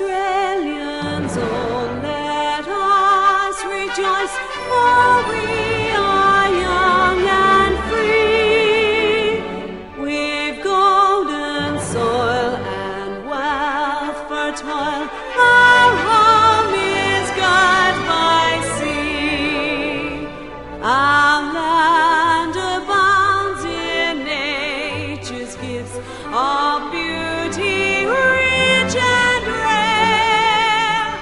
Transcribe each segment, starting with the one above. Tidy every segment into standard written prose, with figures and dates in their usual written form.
Australians, oh, let us rejoice, for we are young and free. We've golden soil and wealth fertile. Our home is God by sea. Our land abounds in nature's gifts of beauty rich and rare.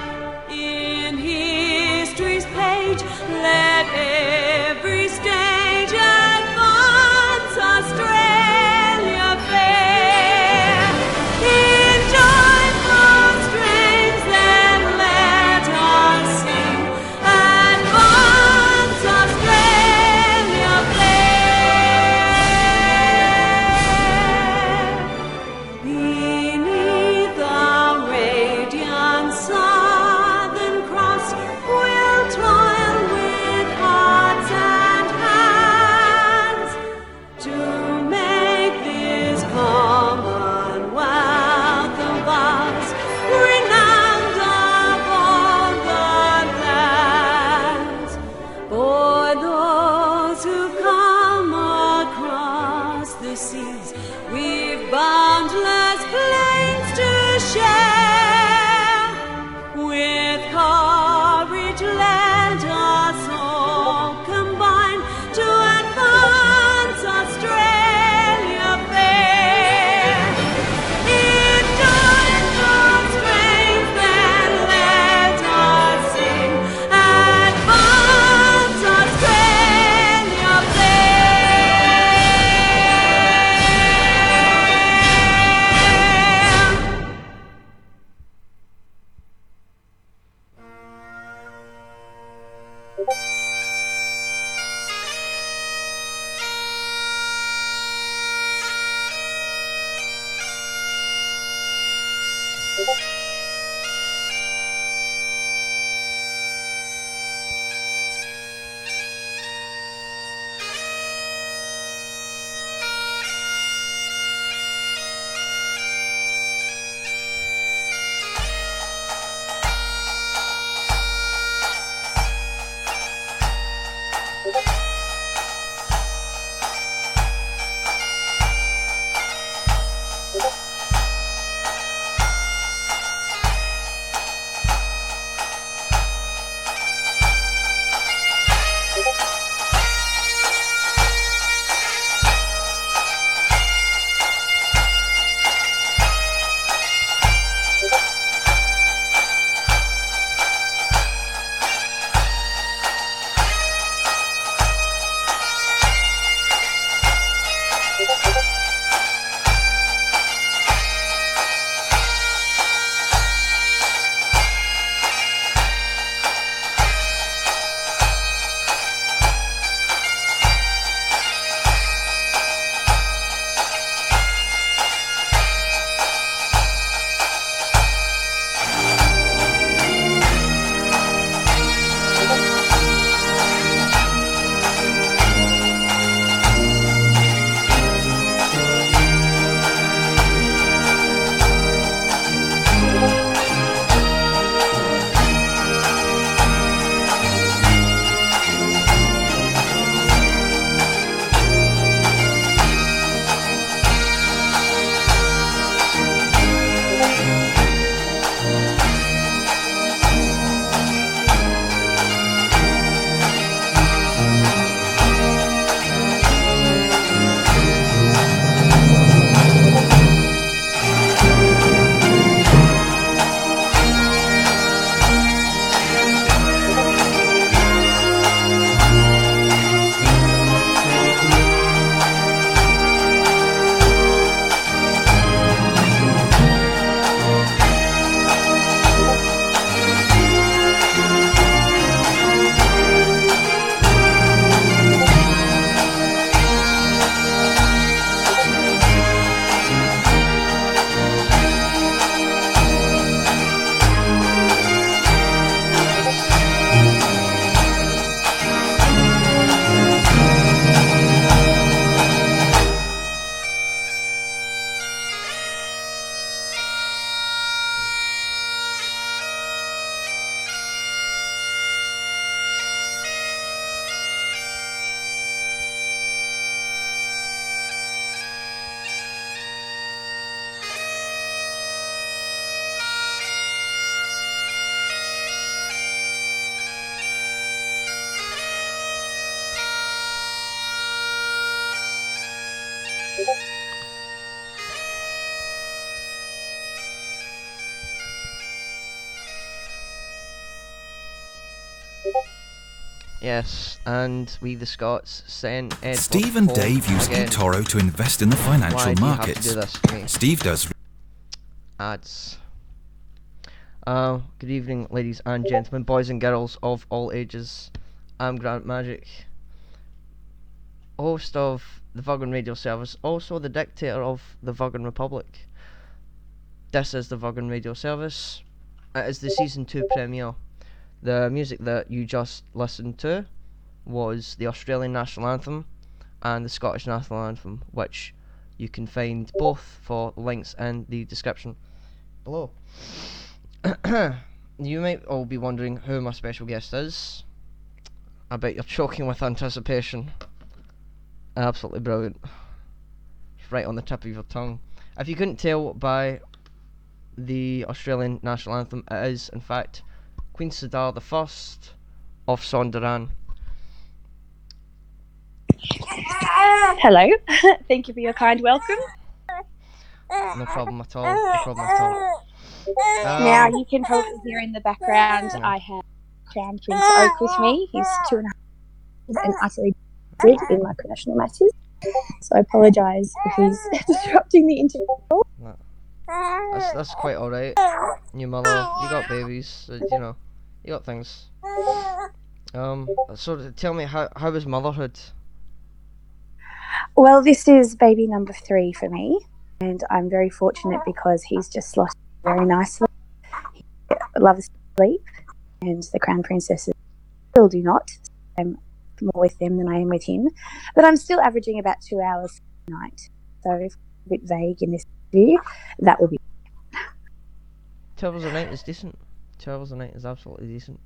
In history's page, let every stage advance Australia fair. In joyful strains, then let us sing, advance Australia fair. Beneath the radiant Southern Cross, we'll toil with hearts and hands to make this commonwealth of ours renowned above the lands. For those who come across the seas, we've boundless plains to share. With courage, let us all combine to advance Australia fair. In joyful strains, then let us sing, advance Australia fair. Yes, and we the Scots sent Edward Steve and home Dave use again. eToro to invest in the financial Why do you have to markets. do this to me? Steve does Ads. Good evening, ladies and gentlemen, boys and girls of all ages. I'm Grant Magic, host of the Virgan radio service, also the dictator of the Virgan Republic. This is the Virgan radio service. It is the season 2 premiere. The music that you just listened to was the Australian national anthem and the Scottish national anthem, which you can find both for links in the description below. You might all be wondering who my special guest is. I bet you're choking with anticipation. Absolutely brilliant. It's right on the tip of your tongue. If you couldn't tell by the Australian national anthem, it is in fact Queen Sidar the First of Sondaran. Hello, thank you for your kind welcome. No problem at all. No problem at all. Now you can probably hear in the background I have Crown Prince Oak with me. He's 2.5 and utterly good in micronational matters. So I apologise if he's disrupting the interview. No. That's quite alright. Your mother, you got babies, you got things. So tell me, how was motherhood? Well, this is baby number 3 for me, and I'm very fortunate because he's just slotted very nicely. He loves sleep, and the Crown Princesses still do not. I'm more with them than I am with him, but I'm still averaging about 2 hours a night. So if I'm a bit vague in this view, that will be 2 hours a night is decent. 2 hours a night is absolutely decent.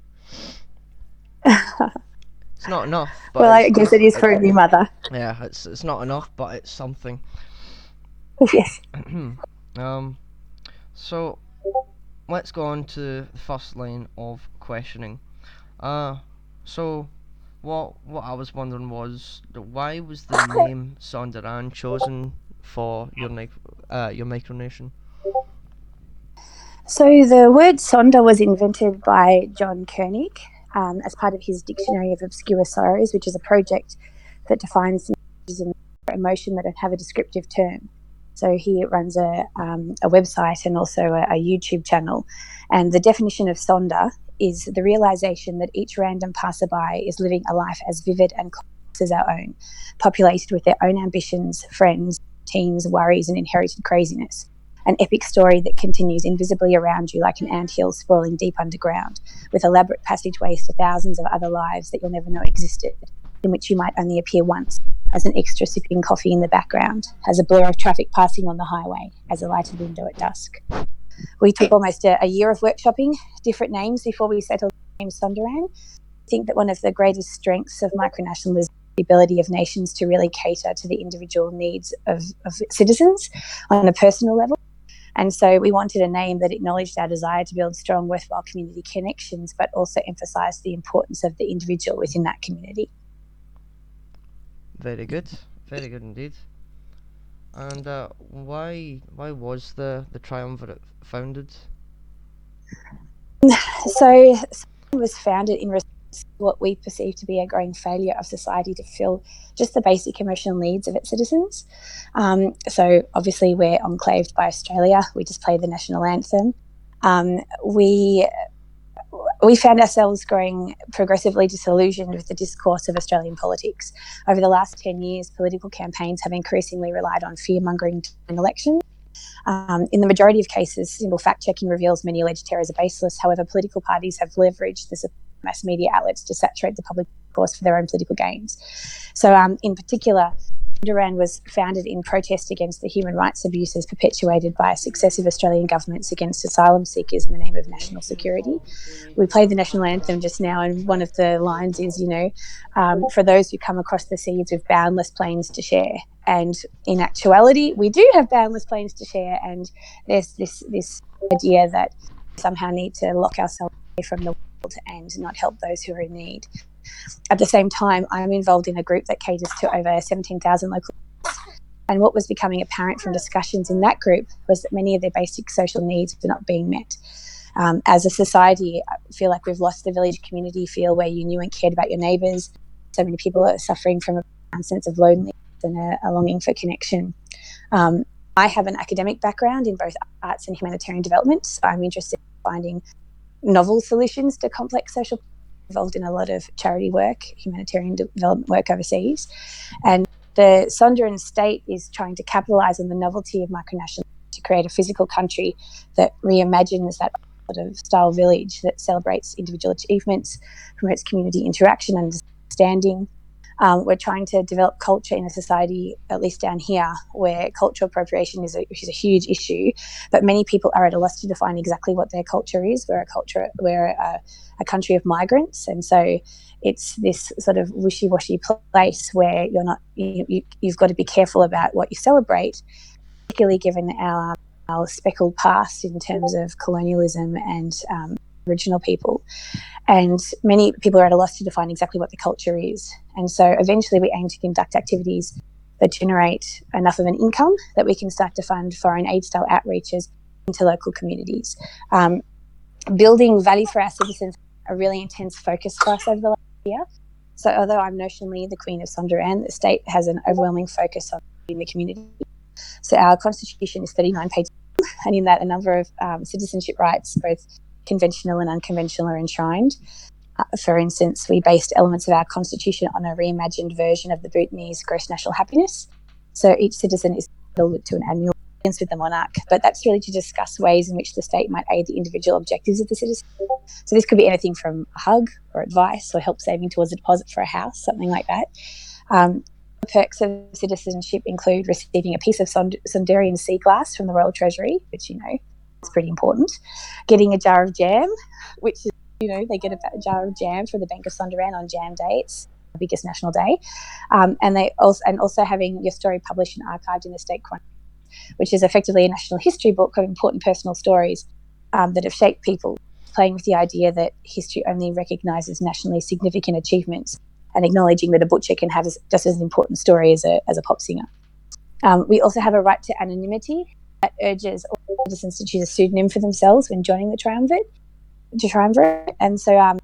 It's not enough, but well, I guess it is for a new mother. Yeah, it's not enough, but it's something. Yes. So let's go on to the first line of questioning. So what I was wondering was, why was the name Sondaran chosen for your micronation? So the word Sonder was invented by John Koenig as part of his Dictionary of Obscure Sorrows, which is a project that defines emotion that don't have a descriptive term. So he runs a website and also a YouTube channel. And the definition of Sonder is the realization that each random passerby is living a life as vivid and complex as our own, populated with their own ambitions, friends, teens, worries, and inherited craziness. An epic story that continues invisibly around you like an anthill sprawling deep underground, with elaborate passageways to thousands of other lives that you'll never know existed, in which you might only appear once, as an extra sipping coffee in the background, as a blur of traffic passing on the highway, as a lighted window at dusk. We took almost a year of workshopping different names before we settled the name Sondaran. I think that one of the greatest strengths of micronationalism is the ability of nations to really cater to the individual needs of citizens on a personal level. And so we wanted a name that acknowledged our desire to build strong, worthwhile community connections, but also emphasised the importance of the individual within that community. Very good indeed. And why was the triumvirate founded? So it was founded in response to what we perceive to be a growing failure of society to fill just the basic emotional needs of its citizens. So obviously we're enclaved by Australia. We just play the national anthem. We found ourselves growing progressively disillusioned with the discourse of Australian politics. Over the last 10 years, political campaigns have increasingly relied on fear-mongering in elections. In the majority of cases, simple fact-checking reveals many alleged terrors are baseless. However, political parties have leveraged the mass media outlets to saturate the public discourse for their own political gains. So in particular, Sondaran was founded in protest against the human rights abuses perpetuated by successive Australian governments against asylum seekers in the name of national security. We played the national anthem just now, and one of the lines is, for those who come across the seas with boundless plains to share. And in actuality, we do have boundless plains to share, and there's this idea that we somehow need to lock ourselves away from the world and not help those who are in need. At the same time, I'm involved in a group that caters to over 17,000 local. And what was becoming apparent from discussions in that group was that many of their basic social needs were not being met. As a society, I feel like we've lost the village community feel where you knew and cared about your neighbours. So many people are suffering from a sense of loneliness and a longing for connection. I have an academic background in both arts and humanitarian development, so I'm interested in finding novel solutions to complex social problems. Involved in a lot of charity work, humanitarian development work overseas. And the Sonderan state is trying to capitalise on the novelty of micronationalism to create a physical country that reimagines that sort of style village that celebrates individual achievements, promotes community interaction and understanding. We're trying to develop culture in a society, at least down here, where cultural appropriation is a huge issue, but many people are at a loss to define exactly what their culture is. We're a country of migrants, and so it's this sort of wishy-washy place where you've got to be careful about what you celebrate, particularly given our speckled past in terms of colonialism and Aboriginal people. And many people are at a loss to define exactly what the culture is. And so eventually we aim to conduct activities that generate enough of an income that we can start to fund foreign aid-style outreaches into local communities. Building value for our citizens, a really intense focus for us over the last year. So although I'm notionally the Queen of Sonderan, the state has an overwhelming focus on the community. So our constitution is 39 pages long, and in that a number of citizenship rights, both conventional and unconventional, are enshrined. For instance, we based elements of our constitution on a reimagined version of the Bhutanese gross national happiness. So each citizen is entitled to an annual audience with the monarch, but that's really to discuss ways in which the state might aid the individual objectives of the citizen. So this could be anything from a hug or advice or help saving towards a deposit for a house, something like that. The perks of citizenship include receiving a piece of Sondarian sea glass from the Royal Treasury, which, is pretty important. Getting a jar of jam, which is, they get a jar of jam from the Bank of Sonderan on Jam Day. It's the biggest national day. And also having your story published and archived in the State Chronicle, which is effectively a national history book of important personal stories that have shaped people, playing with the idea that history only recognises nationally significant achievements and acknowledging that a butcher can have just as important story as a pop singer. We also have a right to anonymity that urges all citizens to choose a pseudonym for themselves when joining the triumvirate. And so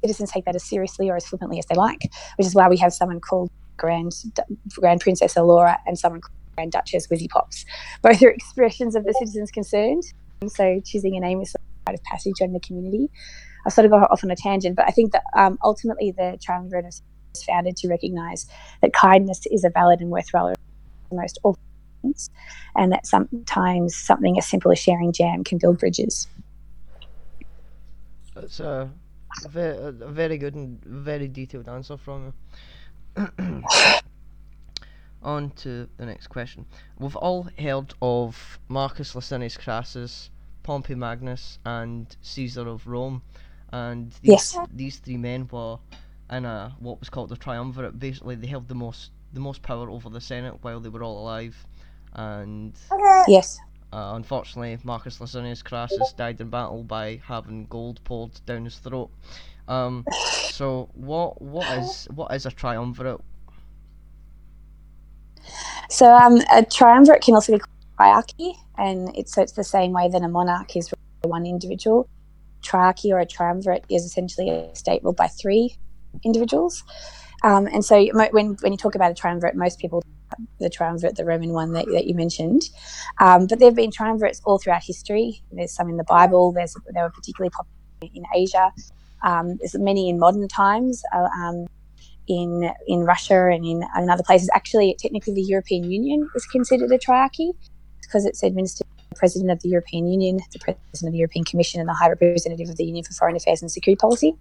citizens take that as seriously or as flippantly as they like, which is why we have someone called Grand Princess Laura and someone called Grand Duchess Wizzy Pops. Both are expressions of the citizens concerned, and so choosing a name is a rite of passage in the community. I've sort of got off on a tangent, but I think that ultimately the triumvirate is founded to recognise that kindness is a valid and worthwhile most awful things, and that sometimes something as simple as sharing jam can build bridges. It's a very good and very detailed answer from you. On to the next question. We've all heard of Marcus Licinius Crassus, Pompey Magnus, and Caesar of Rome, and these three men were in what was called the triumvirate. Basically, they held the most power over the Senate while they were all alive, and unfortunately, Marcus Licinius Crassus died in battle by having gold poured down his throat. So what is a triumvirate? So a triumvirate can also be called a triarchy, and it's the same way that a monarch is one individual. Triarchy or a triumvirate is essentially a state ruled by three individuals. And so when you talk about a triumvirate, most people the triumvirate, the Roman one that you mentioned. But there have been triumvirates all throughout history. There's some in the Bible. They were particularly popular in Asia. There's many in modern times. In Russia and in other places. Actually, technically, the European Union is considered a triarchy because it's administered by the President of the European Union, the President of the European Commission, and the High Representative of the Union for Foreign Affairs and Security Policy.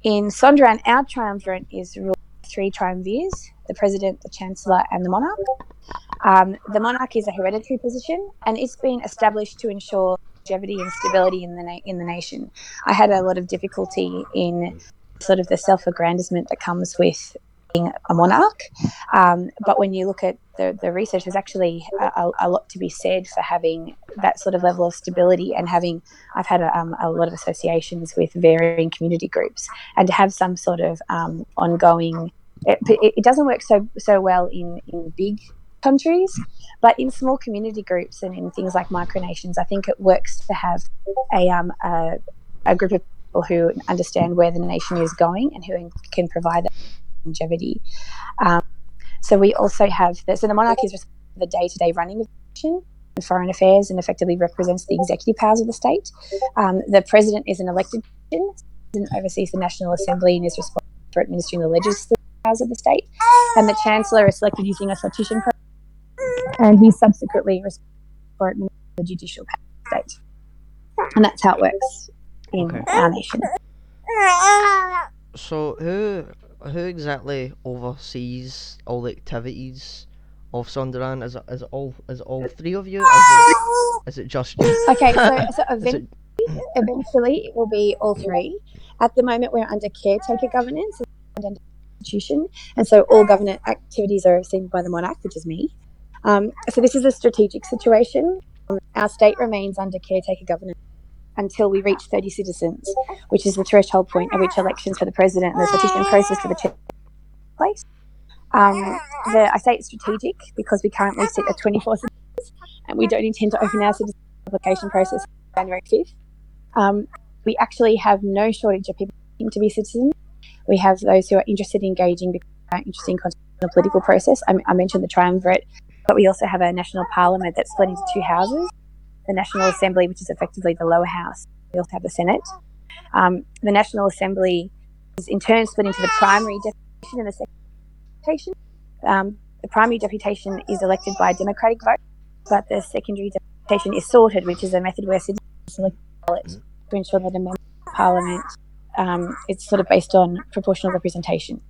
In Sonderan, our triumvirate is ruled by three triumvirs: the President, the Chancellor, and the Monarch. The Monarch is a hereditary position, and it's been established to ensure longevity and stability in the nation. I had a lot of difficulty in sort of the self-aggrandizement that comes with being a monarch. But when you look at the research, there's actually a lot to be said for having that sort of level of stability and I've had a lot of associations with varying community groups, and to have some sort of ongoing, it doesn't work so well in big countries. But in small community groups and in things like micronations, I think it works to have a group of people who understand where the nation is going and who can provide that longevity. So we also have so the monarch is responsible for the day-to-day running of the nation and foreign affairs and effectively represents the executive powers of the state. The president is an elected person and oversees the National Assembly and is responsible for administering the legislative powers of the state. And the chancellor is selected using a sortition process, and he's subsequently responsible for administering the judicial powers of the state. And that's how it works in our nation. So who exactly oversees all the activities of Sundaram? Is it all three of you? Is it just you? Okay, so eventually it will be all three. At the moment, we're under caretaker governance and under constitution, and so all government activities are overseen by the monarch, which is me. So this is a strategic situation. Our state remains under caretaker governance until we reach 30 citizens, which is the threshold point at which elections for the president and the petition process for the chair take place. I say it's strategic because we currently sit at 24 citizens, and we don't intend to open our citizen application process on January 5th. We actually have no shortage of people looking to be citizens. We have those who are interested in engaging because they are interested in the political process. I mentioned the triumvirate, but we also have a national parliament that's split into two houses. The National Assembly, which is effectively the lower house. We also have the Senate. The National Assembly is in turn split into the primary deputation and the secondary deputation. The primary deputation is elected by a democratic vote, but the secondary deputation is sorted, which is a method where citizens select a ballot to ensure that a member of parliament it's sort of based on proportional representation.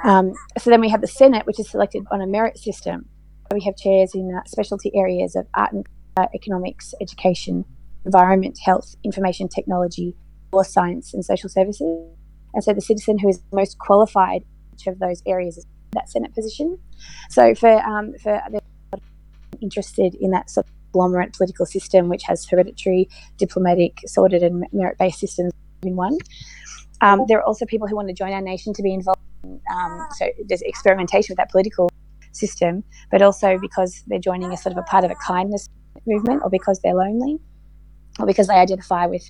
So then we have the Senate, which is selected on a merit system. We have chairs in specialty areas of art and economics, education, environment, health, information technology, law, science, and social services. And so the citizen who is most qualified in each of those areas is that Senate position. So for interested in that sort of conglomerate political system, which has hereditary, diplomatic, sorted, and merit-based systems in one. There are also people who want to join our nation to be involved in, so there's experimentation with that political system, but also because they're joining as sort of a part of a kindness movement, or because they're lonely, or because they identify with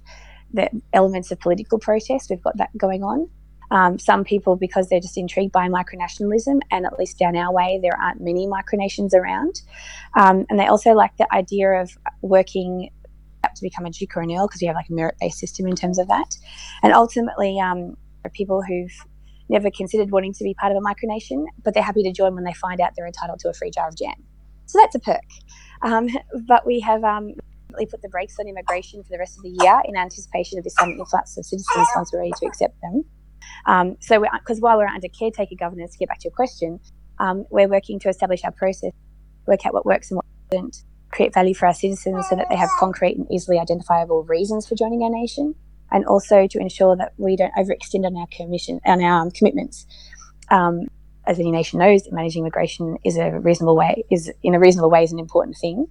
the elements of political protest. We've got that going on. Some people because they're just intrigued by micronationalism, and at least down our way there aren't many micronations around. And they also like the idea of working up to become a duke or an earl, because we have like a merit-based system in terms of that. And ultimately there are people who've never considered wanting to be part of a micronation, but they're happy to join when they find out they're entitled to a free jar of jam. So that's a perk. But we have put the brakes on immigration for the rest of the year in anticipation of this sudden influx of citizens once we're ready to accept them. So because while we're under caretaker governance, to get back to your question, we're working to establish our process, work out what works and what doesn't, create value for our citizens so that they have concrete and easily identifiable reasons for joining our nation, and also to ensure that we don't overextend on our commitments. As any nation knows, managing immigration is in a reasonable way is an important thing.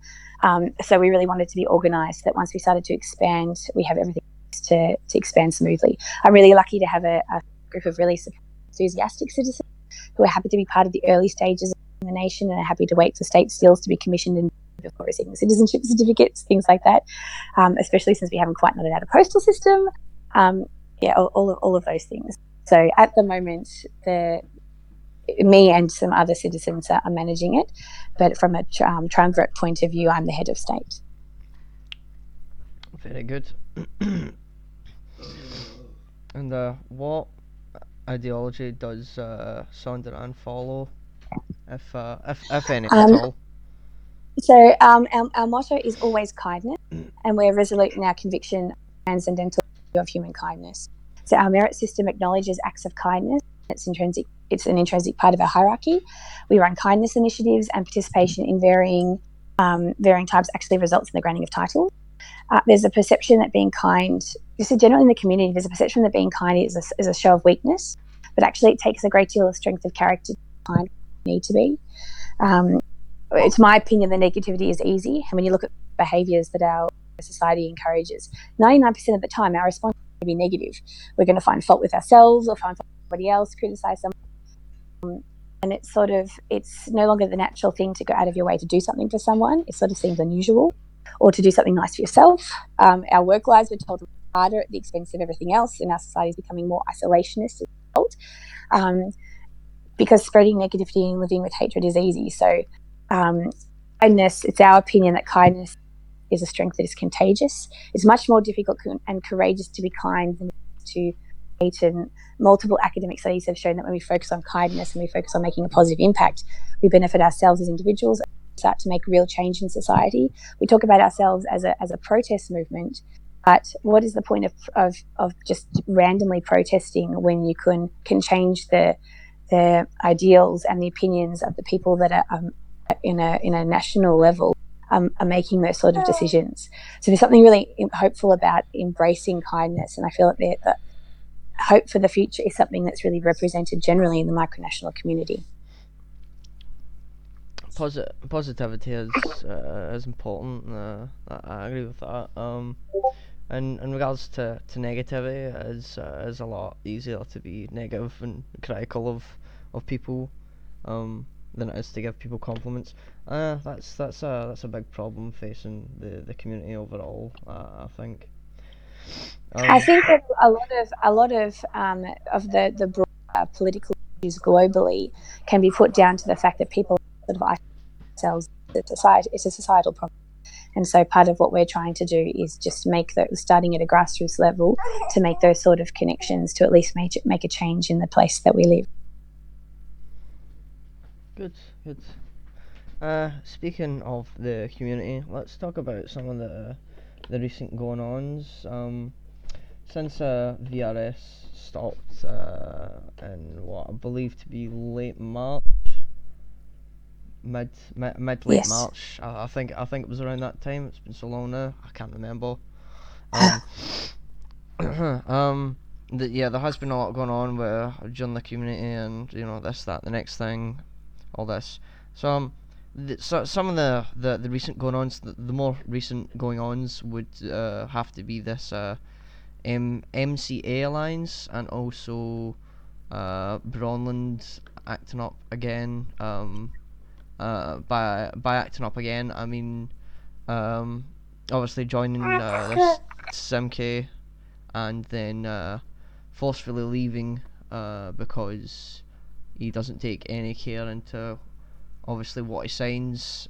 So we really wanted to be organised that once we started to expand, we have everything to expand smoothly. I'm really lucky to have a group of really enthusiastic citizens who are happy to be part of the early stages of the nation and are happy to wait for state seals to be commissioned and before receiving citizenship certificates, things like that, especially since we haven't quite knotted out a postal system. All of those things. So at the moment, me and some other citizens are managing it, but from a triumvirate point of view, I'm the head of state. Very good. And what ideology does Sundaram follow, if any at all? So our motto is always kindness, and we're resolute in our conviction transcendental of human kindness. So our merit system acknowledges acts of kindness. It's an intrinsic part of our hierarchy. We run kindness initiatives, and participation in varying types actually results in the granting of titles. There's a perception that being kind, just generally in the community, there's a perception that being kind is a show of weakness, but actually it takes a great deal of strength of character to be kind need to be. It's my opinion the negativity is easy, and when you look at behaviours that our society encourages, 99% of the time our response is going to be negative. We're going to find fault with ourselves or find fault with somebody else, criticise someone. and it's no longer the natural thing to go out of your way to do something for someone. It sort of seems unusual, or to do something nice for yourself. Our work lives were told to work harder at the expense of everything else, and our society is becoming more isolationist as a result, because spreading negativity and living with hatred is easy. So kindness, it's our opinion that kindness is a strength that is contagious. It's much more difficult and courageous to be kind than to hate, and multiple academic studies have shown that when we focus on kindness and we focus on making a positive impact, we benefit ourselves as individuals and start to make real change in society. We talk about ourselves as a protest movement, but what is the point of just randomly protesting when you can change the ideals and the opinions of the people that are in a national level are making those sort of decisions. So there's something really hopeful about embracing kindness, and I feel that the hope for the future is something that's really represented generally in the micronational community. Positivity is important. I agree with that. And in regards to negativity, is a lot easier to be negative and critical of people than it is to give people compliments. That's a big problem facing the community overall. I think. I think that a lot of the broader political issues globally can be put down to the fact that people sort of isolate themselves. It's a societal problem, and so part of what we're trying to do is just starting at a grassroots level to make those sort of connections to at least make a change in the place that we live. Good. Speaking of the community, let's talk about some of the recent going-ons. Since VRS stopped in what I believe to be late March, mid late Yes. March. I think it was around that time. It's been so long now, I can't remember. There has been a lot going on during the community, and this, that, the next thing, all this. So some of the recent going-ons, the more recent going-ons would have to be this MCA alliance, and also Bronland acting up again. By acting up again, I mean obviously joining this SimK, and then forcefully leaving because he doesn't take any care into obviously what he signs.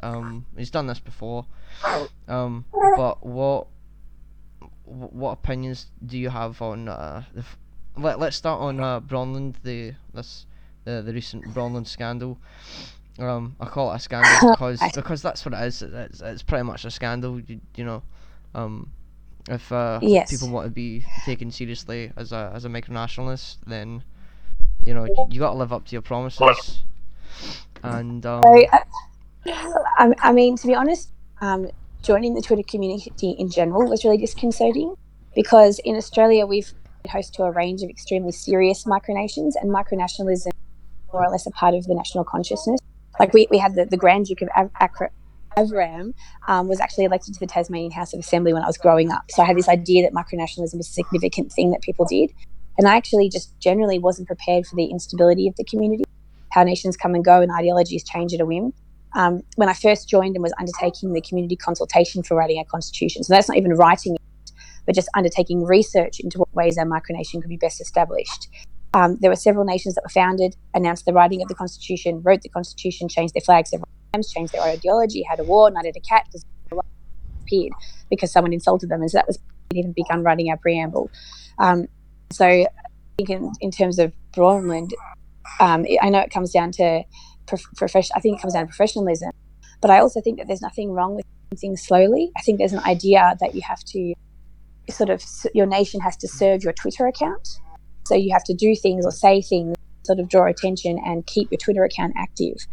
He's done this before, but what opinions do you have on let's start on Bronland, the recent Bronland scandal. I call it a scandal because that's what it is. It's pretty much a scandal. If Yes. people want to be taken seriously as a micronationalist, then you got to live up to your promises. And I mean, to be honest, joining the Twitter community in general was really disconcerting, because in Australia we've been host to a range of extremely serious micronations, and micronationalism is more or less a part of the national consciousness. Like we had the Grand Duke of Avram was actually elected to the Tasmanian House of Assembly when I was growing up. So I had this idea that micronationalism was a significant thing that people did. And I actually just generally wasn't prepared for the instability of the community, how nations come and go and ideologies change at a whim. When I first joined and was undertaking the community consultation for writing our constitution, so that's not even writing it, but just undertaking research into what ways our micronation could be best established. There were several nations that were founded, announced the writing of the constitution, wrote the constitution, changed their flag several times, changed their ideology, had a war, knighted a cat, disappeared because someone insulted them, and so that was even begun writing our preamble. So I think in terms of Bronland, I know it comes down to I think it comes down to professionalism, but I also think that there's nothing wrong with doing things slowly. I think there's an idea that you have to your nation has to serve your Twitter account. So you have to do things or say things, sort of draw attention and keep your Twitter account active.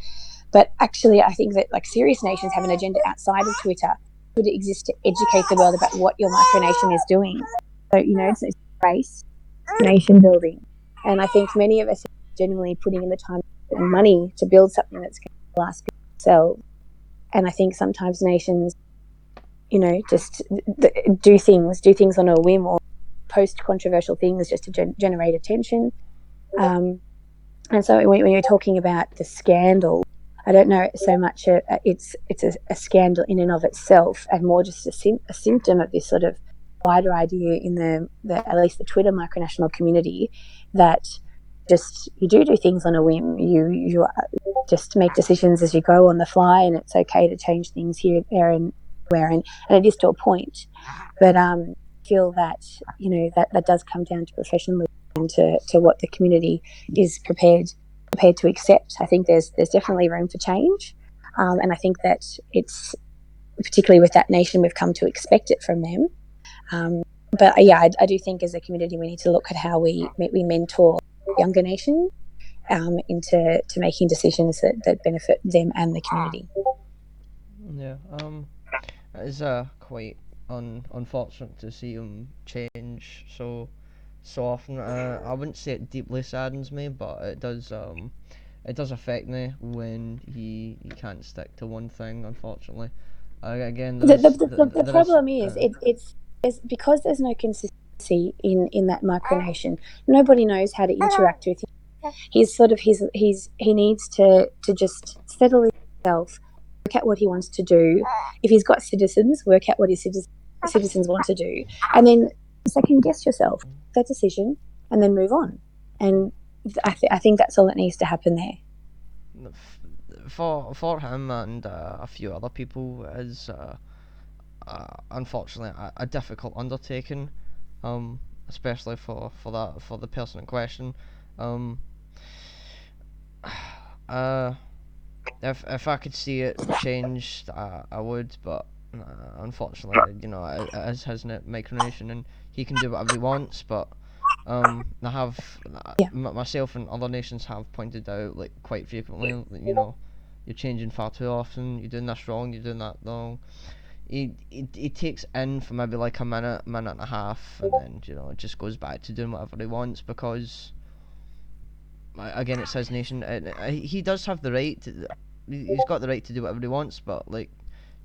But actually, I think that serious nations have an agenda outside of Twitter. Twitter exists to educate the world about what your micronation is doing. So, it's race, nation building. And I think many of us are genuinely putting in the time and money to build something that's going to last themselves. And I think sometimes nations, just do things on a whim, or post controversial things just to generate attention. And so when you're talking about the scandal, I don't know so much it's a scandal in and of itself, and more just a symptom of this sort of wider idea in the at least the Twitter micronational community, that just you do things on a whim. You just make decisions as you go on the fly, and it's okay to change things here, there, and where, and it is to a point. But feel that that does come down to professionalism and to what the community is prepared to accept. I think there's definitely room for change, and I think that it's particularly with that nation we've come to expect it from them. But yeah, I do think as a community we need to look at how we mentor younger nations into making decisions that benefit them and the community. Yeah, it is quite unfortunate to see him change so often. I wouldn't say it deeply saddens me, but it does affect me when he can't stick to one thing, unfortunately. Again, The problem is it's because there's no consistency in that micronation. Nobody knows how to interact with him. He needs to just settle himself, work out what he wants to do. If he's got citizens, work out what his citizens want to do, and then second guess yourself that decision, and then move on. And I think that's all that needs to happen there. For him and a few other people is unfortunately a difficult undertaking, especially for the person in question. If I could see it changed, I would, but unfortunately, it is his micronation, and he can do whatever he wants. But myself and other nations have pointed out, like, quite frequently, you're changing far too often. You're doing this wrong. You're doing that wrong. He takes in for maybe like a minute and a half, and then it just goes back to doing whatever he wants, because again, it's his nation. He does have the right to. He's got the right to do whatever he wants, but like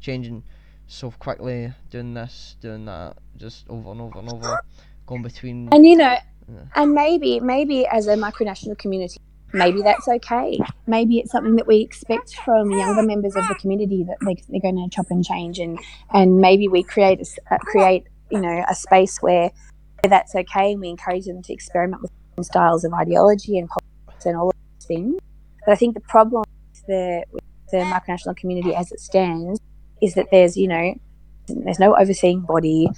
changing so quickly, doing this, doing that, just over and over and over, going between. And and maybe as a micronational community, maybe that's okay. Maybe it's something that we expect from younger members of the community, that they're going to chop and change, and maybe we create a space where that's okay, and we encourage them to experiment with styles of ideology and politics and all of those things. But I think the problem with the micronational community as it stands is that there's no overseeing body,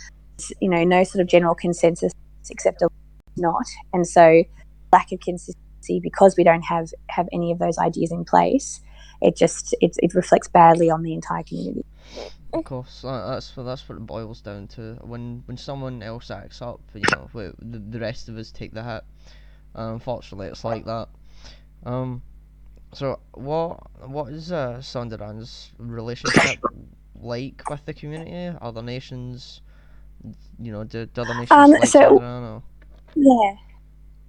no sort of general consensus except a not, and so lack of consistency, because we don't have any of those ideas in place, it reflects badly on the entire community. Of course, that's what it boils down to. When someone else acts up, the rest of us take the hit. Unfortunately, it's like that. So what is Sundaran's relationship like with the community? Other nations, do other nations like Sundaran? Or? Yeah,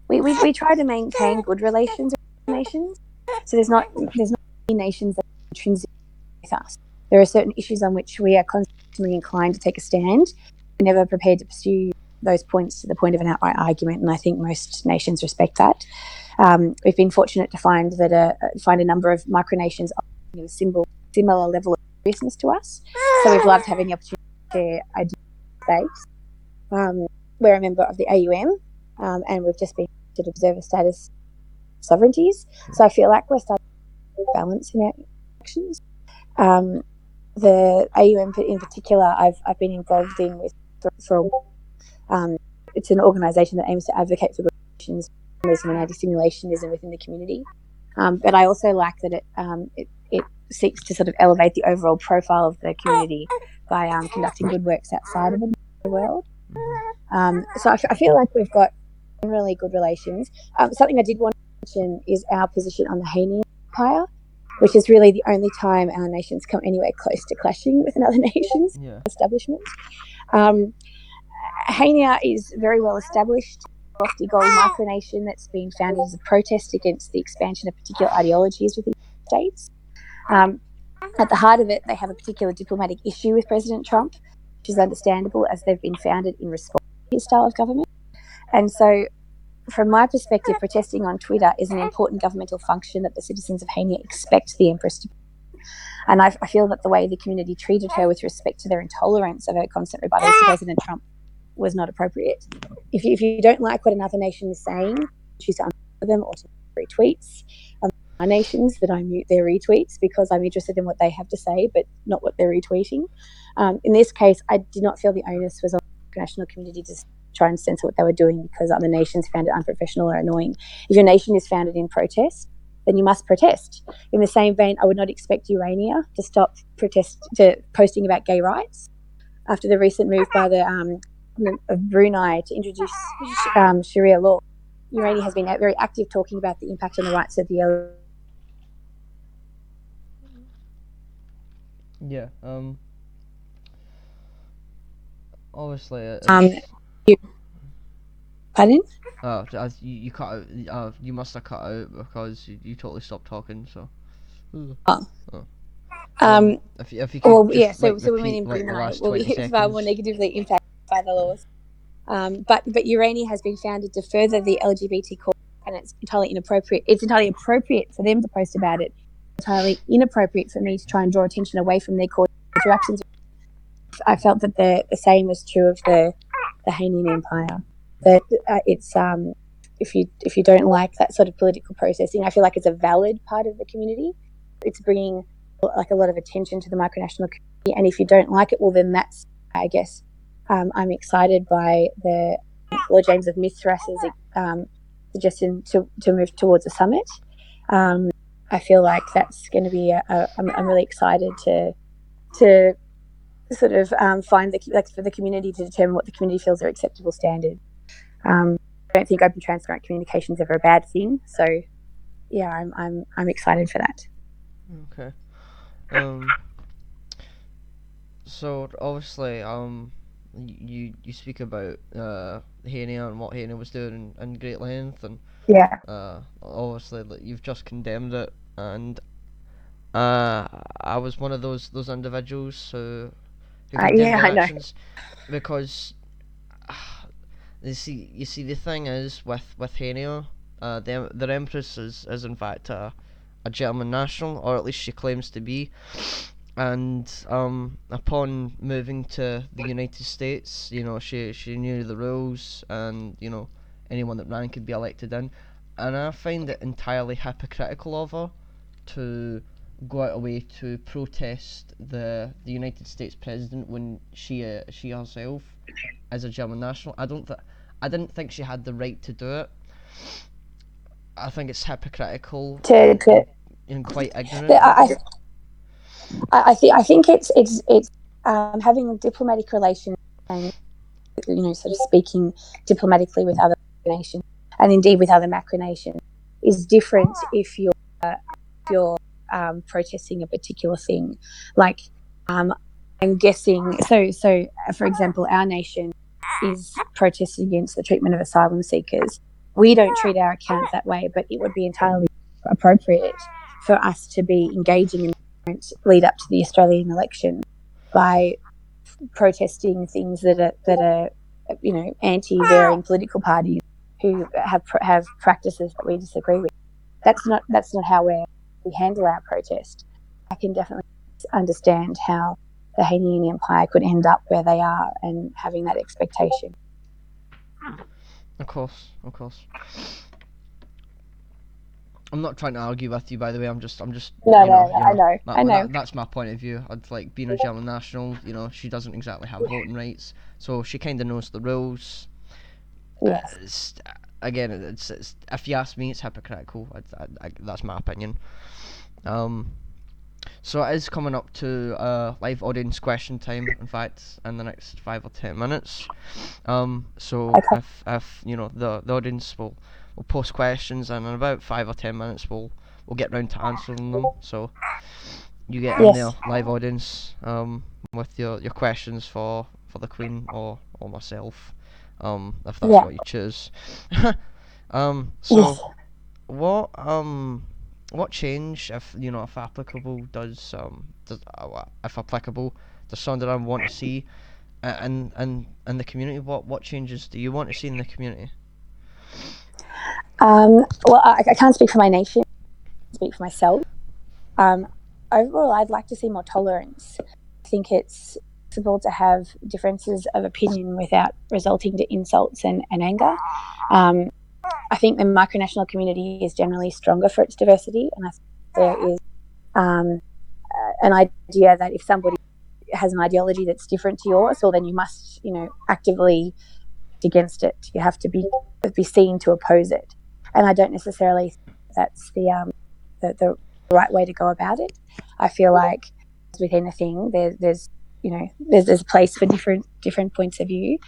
we try to maintain good relations with nations. So there's not any nations that are intrinsically with us. There are certain issues on which we are constantly inclined to take a stand. We're never prepared to pursue those points to the point of an outright argument, and I think most nations respect that. We've been fortunate to find a number of micronations of a similar level of seriousness to us. So we've loved having the opportunity to share ideas space. We're a member of the AUM, and we've just been to observer status sovereignties. So I feel like we're starting to balance in our actions. The AUM in particular, I've been involved in with for a while. It's an organisation that aims to advocate for good relations and anti-simulationism within the community. But I also like that it seeks to sort of elevate the overall profile of the community by conducting good works outside of the world. So I feel like we've got really good relations. Something I did want to mention is our position on the Hainan Empire, which is really the only time our nations come anywhere close to clashing with another nation's establishment. Hainan is very well established, lofty gold micronation that's been founded as a protest against the expansion of particular ideologies within the States. At the heart of it, they have a particular diplomatic issue with President Trump, which is understandable as they've been founded in response to his style of government. And so from my perspective, protesting on Twitter is an important governmental function that the citizens of Haiti expect the Empress to. And I feel that the way the community treated her with respect to their intolerance of her constant rebuttals to President Trump was not appropriate. If you don't like what another nation is saying, choose to unfollow them or to retweets. My nations that I mute their retweets because I'm interested in what they have to say, but not what they're retweeting. In this case, I did not feel the onus was on the international community to try and censor what they were doing because other nations found it unprofessional or annoying. If your nation is founded in protest, then you must protest. In the same vein, I would not expect Urania to stop posting about gay rights after the recent move by the of Brunei to introduce Sharia law. Urania has been very active talking about the impact on the rights of the Yeah. Obviously, Pardon? you cut out. You must have cut out because you totally stopped talking. So. Oh. If you could just So women repeat in the Brunei last will 20 be far more seconds. negatively impacted by the laws. But Urania has been founded to further the LGBT cause, and it's entirely inappropriate. It's entirely appropriate for them to post about it. Entirely inappropriate for me to try and draw attention away from their cause interactions. I felt that the same was true of the Hainian Empire. That it's if you don't like that sort of political processing, I feel like it's a valid part of the community. It's bringing like a lot of attention to the micronational community, and if you don't like it, well, then that's, I guess, I'm excited by the Lord James of Mithras's suggestion to move towards a summit. I feel like that's going to be I'm really excited to sort of find for the community to determine what the community feels are acceptable standards. I don't think open transparent communication is ever a bad thing. So yeah, I'm excited for that. Okay. So obviously, you speak about Haney and what Haney was doing in great length, and Yeah. obviously you've just condemned it, and I was one of those individuals who condemned Yeah, her I know. actions because you see the thing is with Haney, their empress is in fact a German national, or at least she claims to be. And upon moving to the United States, she knew the rules, and anyone that ran could be elected in. And I find it entirely hypocritical of her to go out of way to protest the United States president when she herself is a German national. I didn't think she had the right to do it. I think it's hypocritical and quite ignorant of her. I think it's having diplomatic relations and sort of speaking diplomatically with other nations and indeed with other macronations is different if you're protesting a particular thing. Like I'm guessing. So for example, our nation is protesting against the treatment of asylum seekers. We don't treat our account that way, but it would be entirely appropriate for us to be engaging in the lead up to the Australian election by protesting things that are anti-varying political parties who have practices that we disagree with. That's not how we handle our protest. I can definitely understand how the Haitian Empire could end up where they are and having that expectation. Of course. I'm not trying to argue with you, by the way. I'm just. I know. That's my point of view. I'd like being a German national. She doesn't exactly have voting rights, so she kind of knows the rules. Yes. Again, it's if you ask me, it's hypocritical. That's my opinion. So it is coming up to live audience question time. In fact, in the next 5 or 10 minutes. So Okay. if the audience will post questions, and in about 5 or 10 minutes we'll get round to answering them. So you get in there, live audience, with your questions for the Queen or myself, if that's what you choose. So what change, if applicable, does if applicable, does Sunderland want to see in the community? What changes do you want to see in the community? Well, I can't speak for my nation. I can speak for myself. Overall, I'd like to see more tolerance. I think it's possible to have differences of opinion without resulting to insults and anger. I think the micronational community is generally stronger for its diversity, and I think there is an idea that if somebody has an ideology that's different to yours, well, then you must, actively against it. You have to be seen to oppose it, and I don't necessarily think that's the right way to go about it. I feel like with anything, there's a place for different points of view.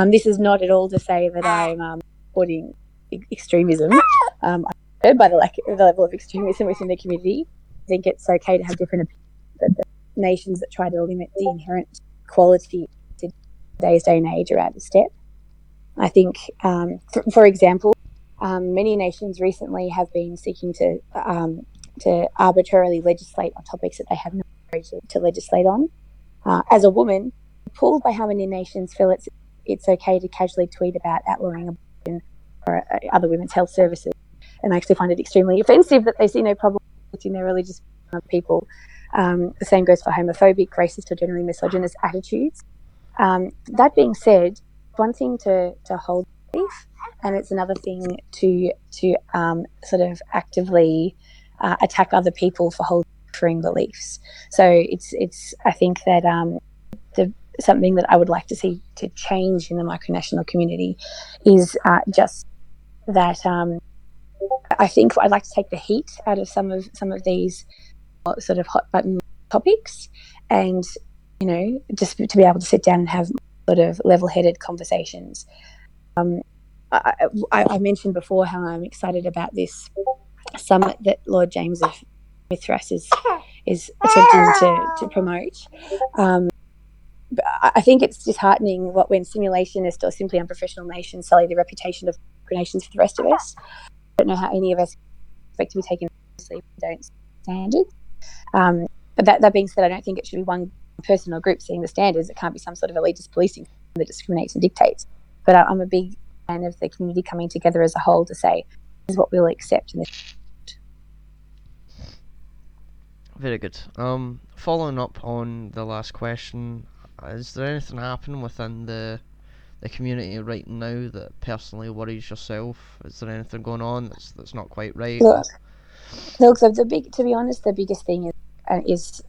This is not at all to say that I'm supporting extremism. I'm hurt by the level of extremism within the community. I think it's okay to have different opinions, but the nations that try to limit the inherent quality in today's day and age are out of step. I think, for example, many nations recently have been seeking to arbitrarily legislate on topics that they have no authority to legislate on. As a woman, appalled by how many nations feel it's okay to casually tweet about outlawing abortion or other women's health services, and I actually find it extremely offensive that they see no problem in their religious people. The same goes for homophobic, racist, or generally misogynist attitudes. That being said, one thing to hold belief, and it's another thing to sort of actively attack other people for holding differing beliefs. So it's I think that something that I would like to see to change in the micronational community is just that. I think I'd like to take the heat out of some of these sort of hot button topics, and just to be able to sit down and have sort of level-headed conversations. I mentioned before how I'm excited about this summit that Lord James of Mithras is attempting to promote. But I think it's disheartening when simulationists or simply unprofessional nations sully the reputation of nations for the rest of us. I don't know how any of us expect to be taken seriously if we don't standards. But that being said, I don't think it should be one person or group setting the standards. It can't be some sort of elitist policing that discriminates and dictates. But I'm a big fan of the community coming together as a whole to say, this is what we'll accept. And Very good. Following up on the last question, is there anything happening within the community right now that personally worries yourself? Is there anything going on that's not quite right? Look, so to be honest, the biggest thing is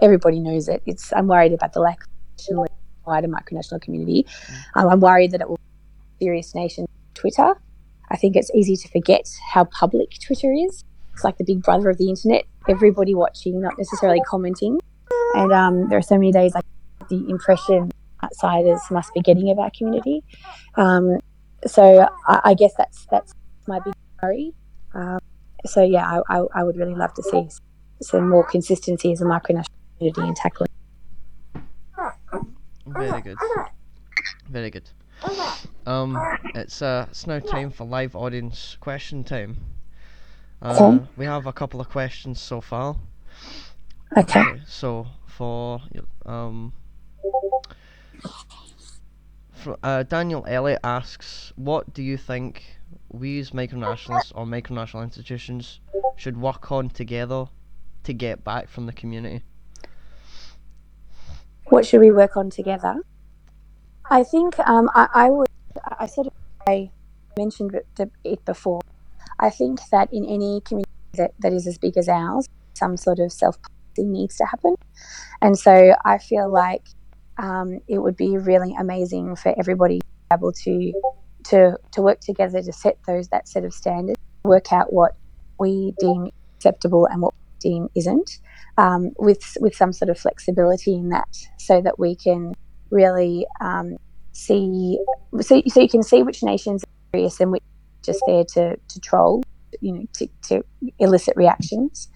everybody knows it. I'm worried about the lack of in the wider micronational community. I'm worried that it will be serious nation Twitter. I think it's easy to forget how public Twitter is. It's like the big brother of the internet. Everybody watching, not necessarily commenting. And there are so many days like the impression outsiders must be getting of our community. So I guess that's my big worry. So yeah, I would really love to see some more consistency as a micronational community in tackling. Very good. Very good. It's now time for live audience question time. We have a couple of questions so far. Okay. So for Daniel Elliott asks, what do you think we as micronationalists or micronational institutions should work on together to get back from the community? What should we work on together? I think I mentioned it before. I think that in any community that is as big as ours, some sort of self-policing needs to happen. And so I feel like it would be really amazing for everybody to be able to work together to set that set of standards, work out what we deem acceptable and what we deem isn't, with some sort of flexibility in that, so that we can really see, so you can see which nations are serious and which are just there to troll, to elicit reactions.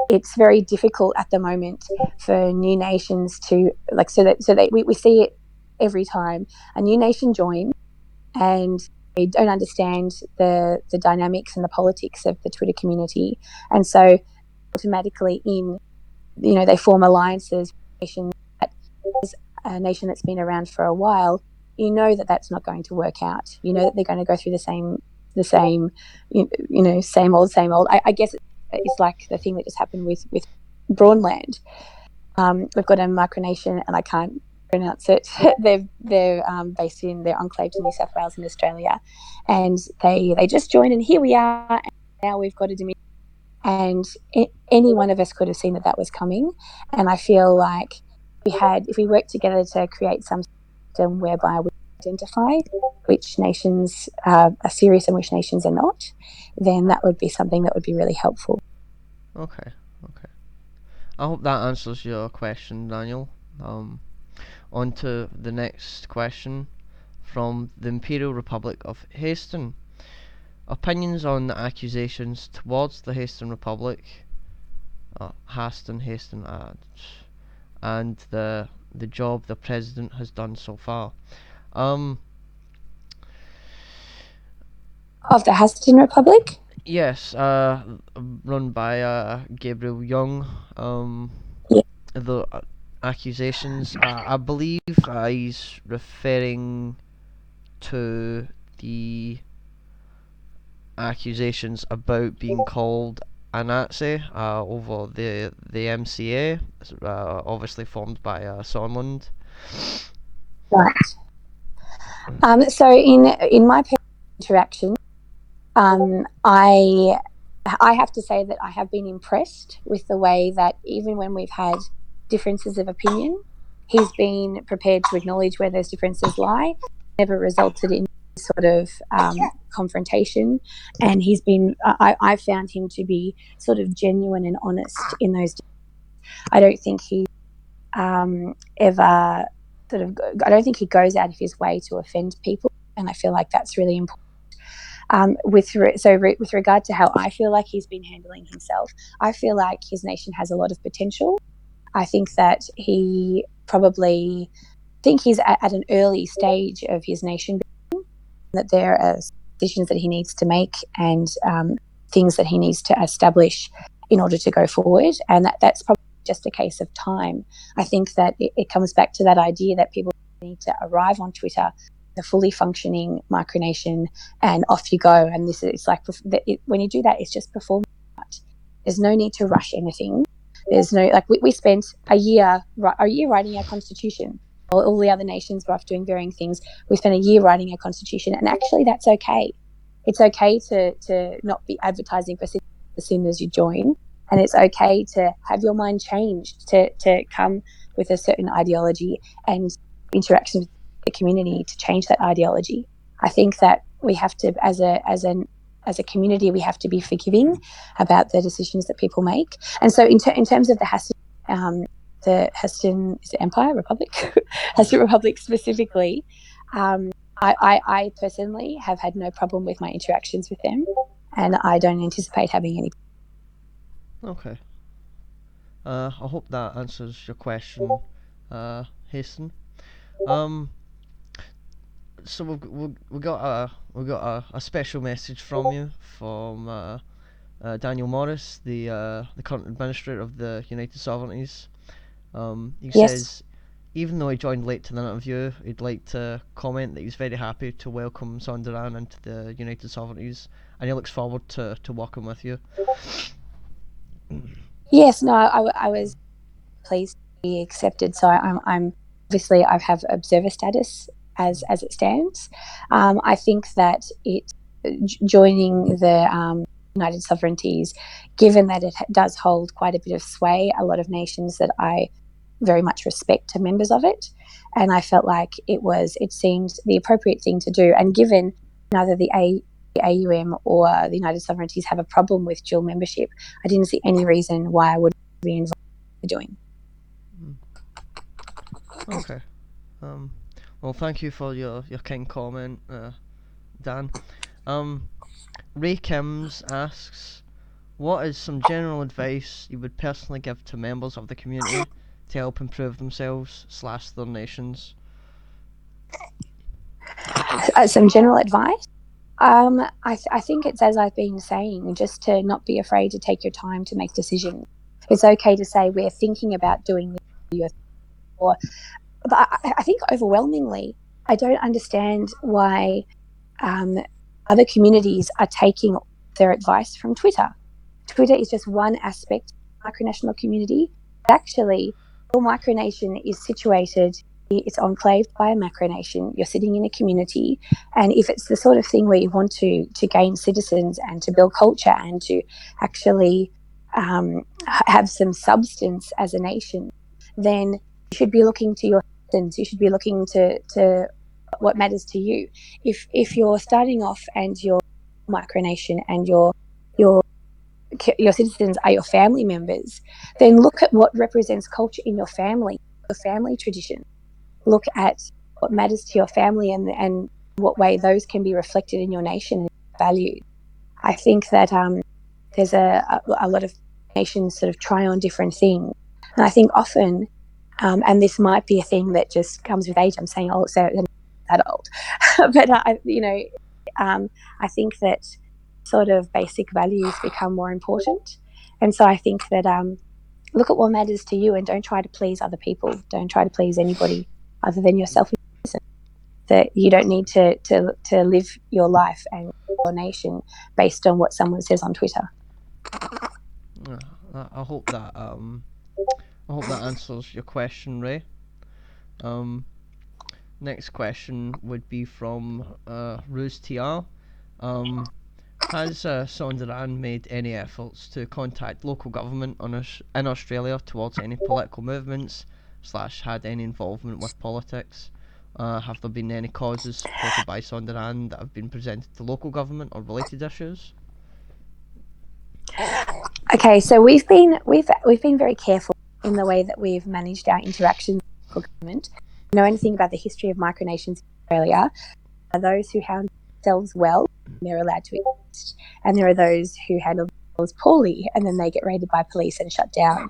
It's very difficult at the moment for new nations to we see it every time a new nation joins and they don't understand the dynamics and the politics of the Twitter community, and so automatically they form alliances with nations that is a nation that's been around for a while. That's not going to work out. That they're going to go through the the same, same old, same old. I guess it's like the thing that just happened with Braunland. We've got a micronation, and I can't pronounce it. they're enclaved in New South Wales in Australia, and they just joined, and here we are. And now we've got a Dominion, and any one of us could have seen that was coming. And I feel like if we worked together to create some system whereby we identify which nations are serious and which nations are not, then that would be something that would be really helpful. Okay. I hope that answers your question, Daniel. On to the next question from the Imperial Republic of Haston. Opinions on the accusations towards the Haston Republic, Haston, and the job the president has done so far. Of the Haston Republic? Yes, run by Gabriel Young. Yeah. The accusations, I believe he's referring to the accusations about being called a Nazi over the MCA, obviously formed by Sondland. Right. So in my interaction, I have to say that I have been impressed with the way that even when we've had differences of opinion, he's been prepared to acknowledge where those differences lie, never resulted in sort of confrontation, and he's been I found him to be sort of genuine and honest in those. I don't think he ever sort of I don't think he goes out of his way to offend people, and I feel like that's really important. With regard to how I feel like he's been handling himself, I feel like his nation has a lot of potential. I think that he's at an early stage of his nation, that there are decisions that he needs to make and things that he needs to establish in order to go forward, and that's probably just a case of time. I think that it comes back to that idea that people need to arrive on Twitter, a fully functioning micronation, and off you go. And it's like when you do that, it's just performance art. There's no need to rush anything. There's no we spent a year writing our constitution. All the other nations were off doing varying things. We spent a year writing our constitution, and actually that's okay. It's okay to not be advertising for as soon as you join, and it's okay to have your mind changed to come with a certain ideology and interaction with the community to change that ideology. I think that we have to, as a community, we have to be forgiving about the decisions that people make. And so, in terms of the Haston Empire Republic, Haston Republic specifically, I personally have had no problem with my interactions with them, and I don't anticipate having any. Okay. I hope that answers your question, Haston. So we got a special message from you from Daniel Morris, the current administrator of the United Sovereignties. He says, even though he joined late to the interview, he'd like to comment that he's very happy to welcome Sonderan into the United Sovereignties, and he looks forward to working with you. Yes, no, I was pleased to be accepted. So I'm obviously I have observer status as it stands. I think that joining the United Sovereignties, given that it does hold quite a bit of sway, a lot of nations that I very much respect are members of it, and I felt like it seemed the appropriate thing to do. And given neither the AUM or the United Sovereignties have a problem with dual membership, I didn't see any reason why I would be involved in doing. Okay. Well, thank you for your kind comment, Dan. Ray Kims asks, what is some general advice you would personally give to members of the community to help improve themselves / their nations? Some general advice? I think it's, as I've been saying, just to not be afraid to take your time to make decisions. It's okay to say we're thinking about doing this, but I think overwhelmingly, I don't understand why other communities are taking their advice from Twitter. Twitter is just one aspect of the micronational community. Actually, your micronation is situated, it's enclaved by a macronation. You're sitting in a community, and if it's the sort of thing where you want to gain citizens and to build culture and to actually have some substance as a nation, then you should be looking to your citizens. You should be looking to what matters to you. If you're starting off and your micronation and your citizens are your family members, then look at what represents culture in your family tradition. Look at what matters to your family and what way those can be reflected in your nation and valued. I think that there's a lot of nations sort of try on different things, and I think often, and this might be a thing that just comes with age. I'm saying, oh, so I'm that old, but I think that sort of basic values become more important, and so I think that look at what matters to you and don't try to please other people. Don't try to please anybody other than yourself. That you don't need to live your life and your nation based on what someone says on Twitter. I hope that answers your question, Ray. Next question would be from Ruse TR. Has Sonderan made any efforts to contact local government in Australia towards any political movements / had any involvement with politics? Have there been any causes supported by Sonderan that have been presented to local government or related issues? Okay, so we've been very careful in the way that we've managed our interactions with local government. If you know anything about the history of micronations in Australia, are those who handle themselves well, they're allowed to exist, and there are those who handle themselves poorly, and then they get raided by police and shut down.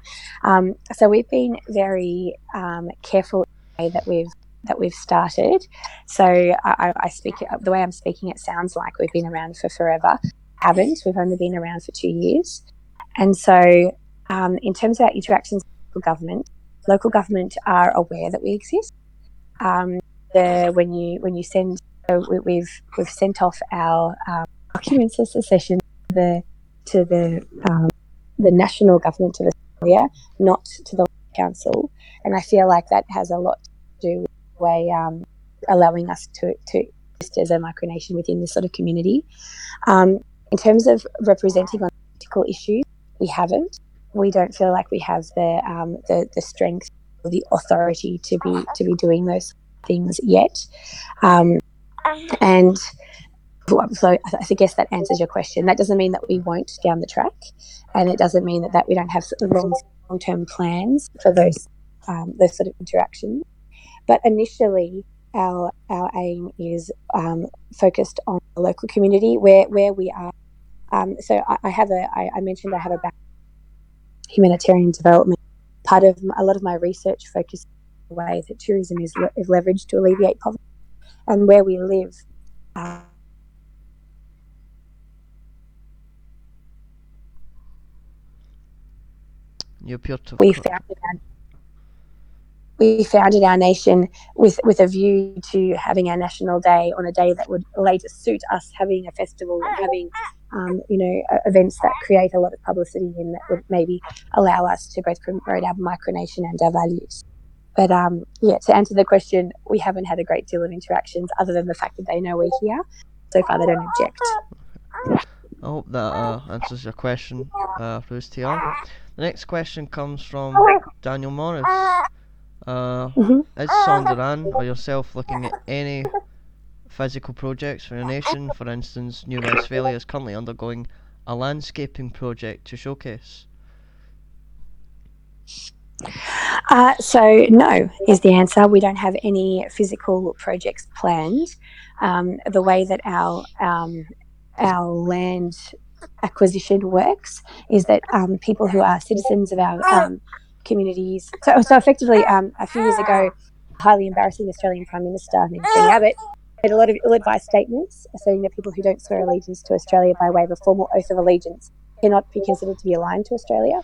So we've been very careful in the way that we've started. So I speak the way I'm speaking. It sounds like we've been around for forever. Haven't. We've only been around for 2 years. And so in terms of our interactions with local government are aware that we exist. When you send, we've sent off our documents of secession to the national government of Australia, not to the council, and I feel like that has a lot to do with the way allowing us to exist as a micronation within this sort of community. In terms of representing on political issues, we haven't. We don't feel like we have the strength or the authority to be doing those things yet. And so I guess that answers your question. That doesn't mean that we won't down the track, and it doesn't mean that we don't have long-term plans for those sort of interactions. But initially, our aim is focused on the local community where we are. So I mentioned I have a background in humanitarian development. Part of a lot of my research focuses on the way that tourism is leveraged to alleviate poverty, and where we live. You appear to. We founded our nation with a view to having our national day on a day that would later suit us having a festival and having, events that create a lot of publicity and that would maybe allow us to both promote our micronation and our values. But to answer the question, we haven't had a great deal of interactions other than the fact that they know we're here. So far, they don't object. I hope that answers your question, Bruce TR. The next question comes from Daniel Morris. Is Sonderan or yourself looking at any physical projects for your nation? For instance, New Westphalia is currently undergoing a landscaping project to showcase. So no is the answer. We don't have any physical projects planned. The way that our land acquisition works is that people who are citizens of our communities. So effectively, a few years ago, a highly embarrassing Australian Prime Minister named Tony Abbott made a lot of ill-advised statements saying that people who don't swear allegiance to Australia by way of a formal oath of allegiance cannot be considered to be aligned to Australia.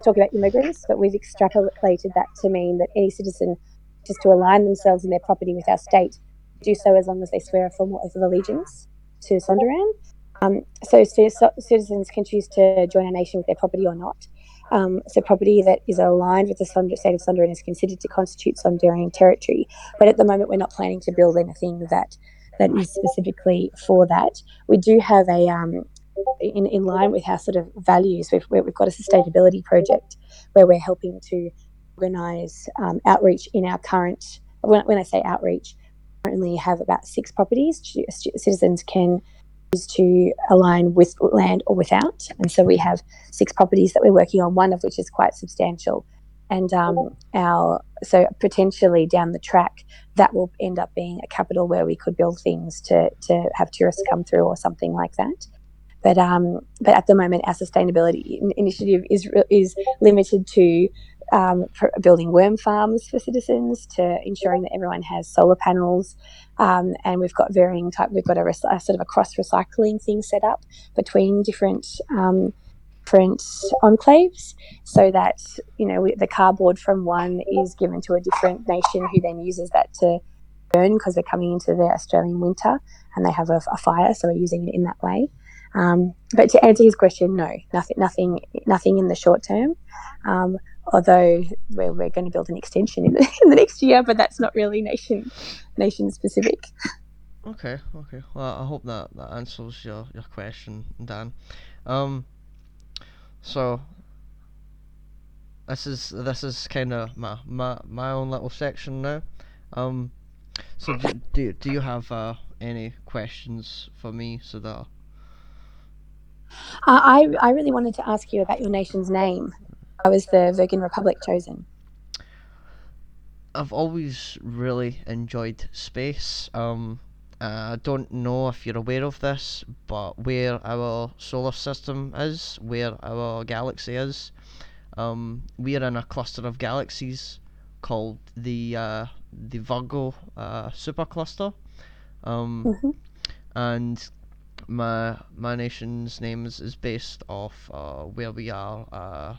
Talk about immigrants, but we've extrapolated that to mean that any citizen just to align themselves and their property with our state do so as long as they swear a formal oath of allegiance. to Sonderan. Citizens can choose to join a nation with their property or not. So property that is aligned with the state of Sonderan is considered to constitute Sonderan territory. But at the moment, we're not planning to build anything that is specifically for that. We do have a in line with our sort of values. We've got a sustainability project where we're helping to organise outreach in our current. When I say outreach, we currently have about 6 properties. Citizens can choose to align with land or without, and so we have 6 properties that we're working on. One of which is quite substantial, and so potentially down the track that will end up being a capital where we could build things to have tourists come through or something like that. But at the moment, our sustainability initiative is limited to building worm farms for citizens, to ensuring that everyone has solar panels, and we've got varying type. We've got a sort of a cross recycling thing set up between different enclaves, so that the cardboard from one is given to a different nation who then uses that to burn, because they're coming into the Australian winter and they have a fire, so we're using it in that way. But to answer his question, no, nothing in the short term. Although we're going to build an extension in the next year, but that's not really nation specific. Okay. Well, I hope that answers your question, Dan. So this is kind of my own little section now. So do you have any questions for me, Sada? I really wanted to ask you about your nation's name. How was the Virgin Republic chosen? I've always really enjoyed space. I don't know if you're aware of this, but where our solar system is, where our galaxy is, we're in a cluster of galaxies called the Virgo supercluster. Mm-hmm. And my nation's name is based off where we are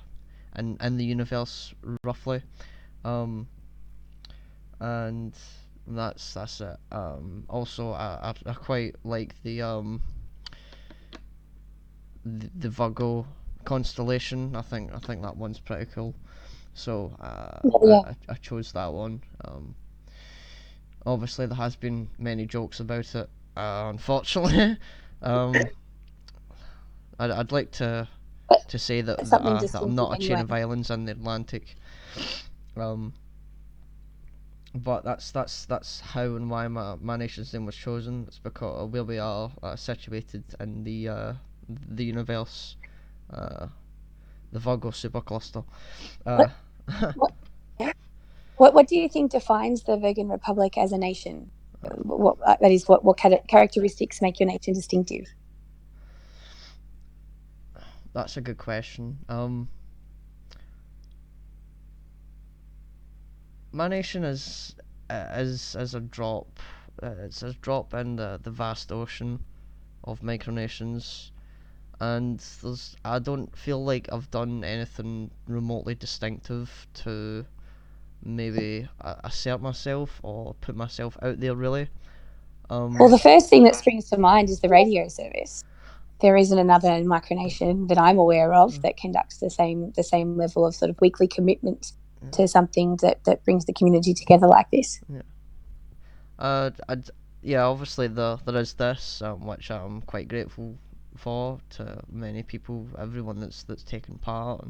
in the universe roughly. And that's it. Also, I quite like the Virgo constellation. I think that one's pretty cool. So Yeah. I chose that one. Obviously, there has been many jokes about it. Unfortunately, I'd like to say that Something that I'm not a distinctive chain anyway. of islands in the Atlantic. But that's how and why my nation's name was chosen. It's because where we are situated in the universe, the Virgo supercluster. What, what do you think defines the Virgin Republic as a nation? What characteristics make your nation distinctive? That's a good question. My nation is a drop. It's a drop in the vast ocean of micronations, and I don't feel like I've done anything remotely distinctive to maybe assert myself or put myself out there really. Well, the first thing that springs to mind is the radio service. There isn't another micronation that I'm aware of that conducts the same level of sort of weekly commitment to something that brings the community together like this. Yeah, obviously there is this, which I'm quite grateful for to many people, everyone that's taken part,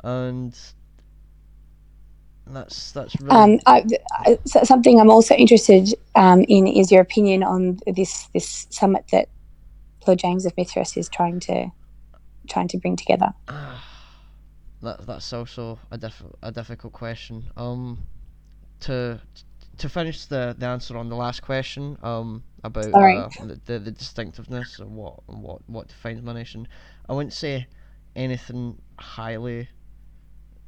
and that's really. Something I'm also interested in is your opinion on this summit that Lord James of Mithras is trying to bring together. That's also a difficult question. To finish the answer on the last question, about the distinctiveness and what defines my nation, I wouldn't say anything highly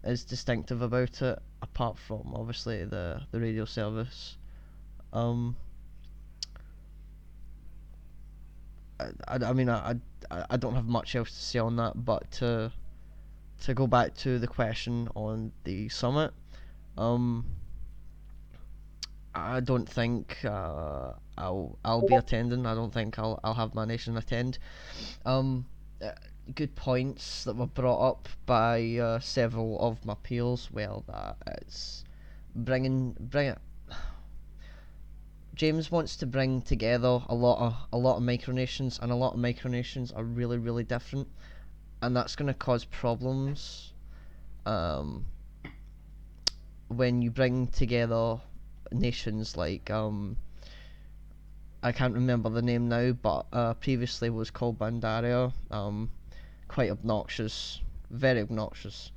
is distinctive about it, apart from obviously the radio service. I mean I don't have much else to say on that, but to go back to the question on the summit, I don't think I'll be attending. I don't think I'll have my nation attend. Um, uh, Good points that were brought up by several of my peers. Well, that it's bring it. James wants to bring together a lot of micronations, and a lot of micronations are really different, and that's going to cause problems. When you bring together nations like I can't remember the name now, but previously was called Bandaria. Quite obnoxious, very obnoxious,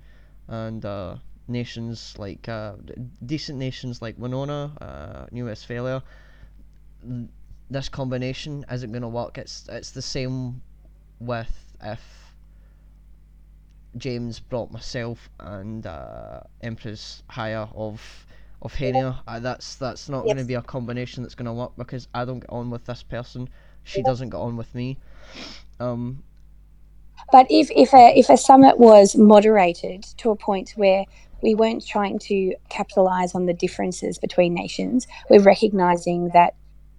and nations like decent nations like Winona, New Westphalia. This combination isn't going to work. It's the same with if James brought myself and Empress Haya of Hania. That's not going to be a combination that's going to work, because I don't get on with this person. She doesn't get on with me. But if a summit was moderated to a point where we weren't trying to capitalize on the differences between nations, we're recognizing that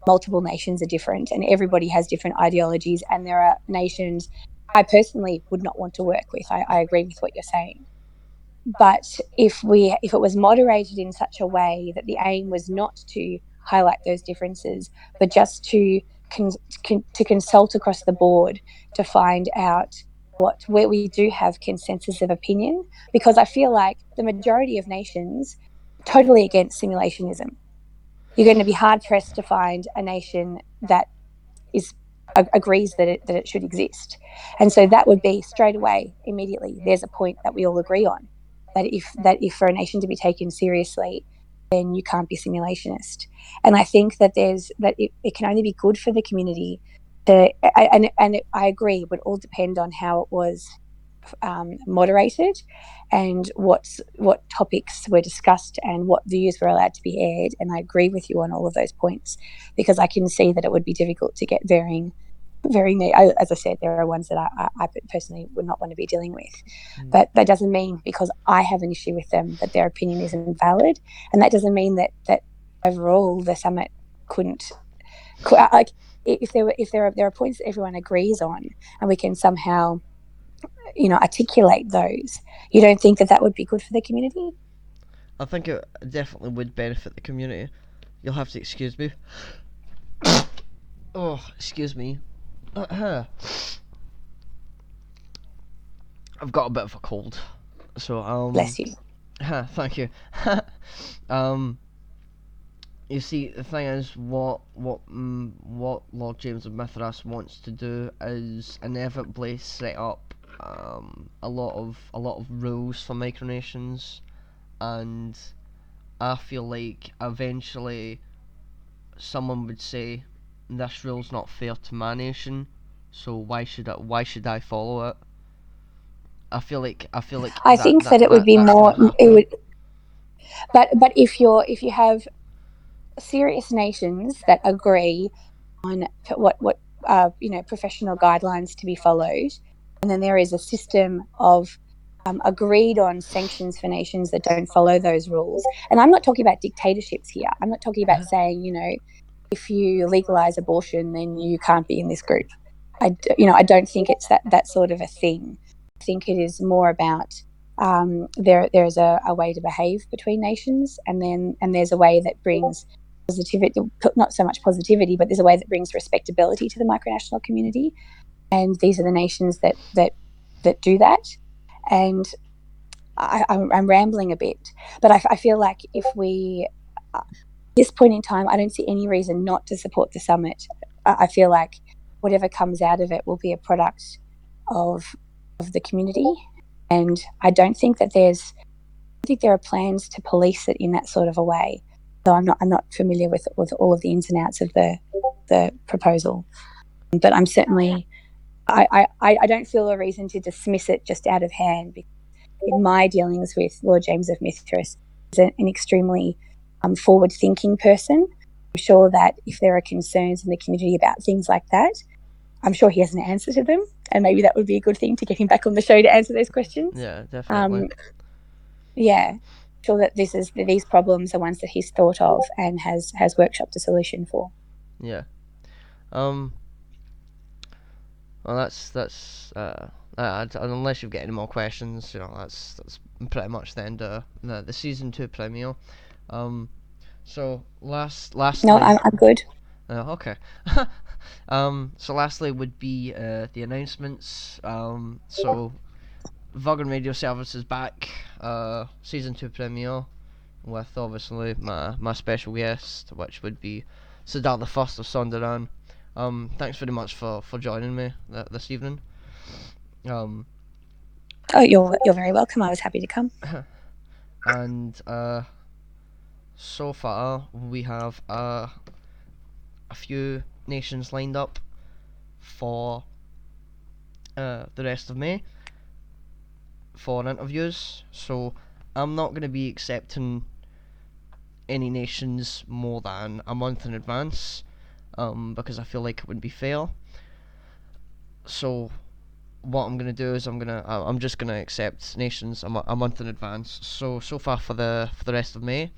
multiple nations are different and everybody has different ideologies, and there are nations I personally would not want to work with. I agree with what you're saying. But if it was moderated in such a way that the aim was not to highlight those differences, but just to consult across the board to find out where we do have consensus of opinion, because I feel like the majority of nations are totally against simulationism. You're going to be hard pressed to find a nation that agrees that it should exist, and so that would be straight away, immediately. There's a point that we all agree on, that if for a nation to be taken seriously, then you can't be simulationist. And I think that it can only be good for the community to, and I agree, it would all depend on how it was moderated, and what topics were discussed and what views were allowed to be aired. And I agree with you on all of those points, because I can see that it would be difficult to get varying. As I said, there are ones that I personally would not want to be dealing with. But that doesn't mean, because I have an issue with them, that their opinion isn't valid, and that doesn't mean that overall the summit couldn't. Like, if there are points that everyone agrees on, and we can somehow, articulate those, you don't think that would be good for the community? I think it definitely would benefit the community. You'll have to excuse me. Oh, excuse me. I've got a bit of a cold, so Bless you. Thank you. You see, the thing is, what Lord James of Mithras wants to do is inevitably set up a lot of rules for micronations, and I feel like eventually someone would say, this rule's not fair to my nation, so why should I follow it? I feel like I think that it would be more. It would, but if you have serious nations that agree on what professional guidelines to be followed, and then there is a system of agreed on sanctions for nations that don't follow those rules. And I'm not talking about dictatorships here. I'm not talking about saying, if you legalize abortion, then you can't be in this group. I don't think it's that sort of a thing. I think it is more about there's a way to behave between nations, and there's a way that brings positivity, not so much positivity, but there's a way that brings respectability to the micronational community. And these are the nations that do that. And I'm rambling a bit, but I feel like if we, at this point in time, I don't see any reason not to support the summit. I feel like whatever comes out of it will be a product of the community, and I don't think that there are plans to police it in that sort of a way. So I'm not familiar with all of the ins and outs of the proposal, but I'm certainly I don't feel a reason to dismiss it just out of hand. Because in my dealings with Lord James of Mithras, he's an extremely forward-thinking person. I'm sure that if there are concerns in the community about things like that, I'm sure he has an answer to them, and maybe that would be a good thing to get him back on the show to answer those questions. Yeah, definitely. Yeah, I'm sure that these problems are ones that he's thought of and has workshopped a solution for. Yeah. Um. Well, unless you've got any more questions, that's pretty much the end of the season 2 premiere. Um. So No, lastly, I'm good. okay. So lastly would be the announcements. So Virgan Radio Service is back. Season 2 premiere with obviously my special guest, which would be Siddharth the First of Sundaran. Thanks very much for joining me this evening. Um, Oh, you're very welcome. I was happy to come. and so far we have a few nations lined up for the rest of May for interviews. So I'm not going to be accepting any nations more than a month in advance, because I feel like it wouldn't be fair. So what I'm gonna do is I'm just gonna accept nations a month in advance. So far for the rest of May,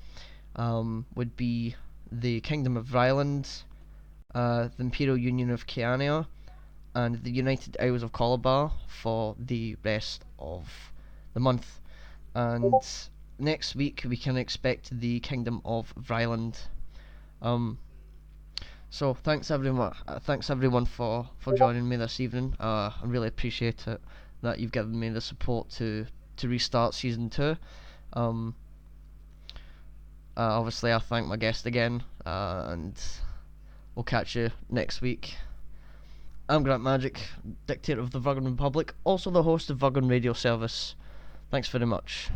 would be the Kingdom of Ryland, the Imperial Union of Kiania, and the United Isles of Calabar for the rest of the month. And next week we can expect the Kingdom of Ryland. Um, so thanks everyone for joining me this evening. I really appreciate it that you've given me the support to restart season 2. Um, Obviously I thank my guest again, and we'll catch you next week. I'm Grant Magic, dictator of the Virgan Republic, also the host of Virgan Radio Service. Thanks very much.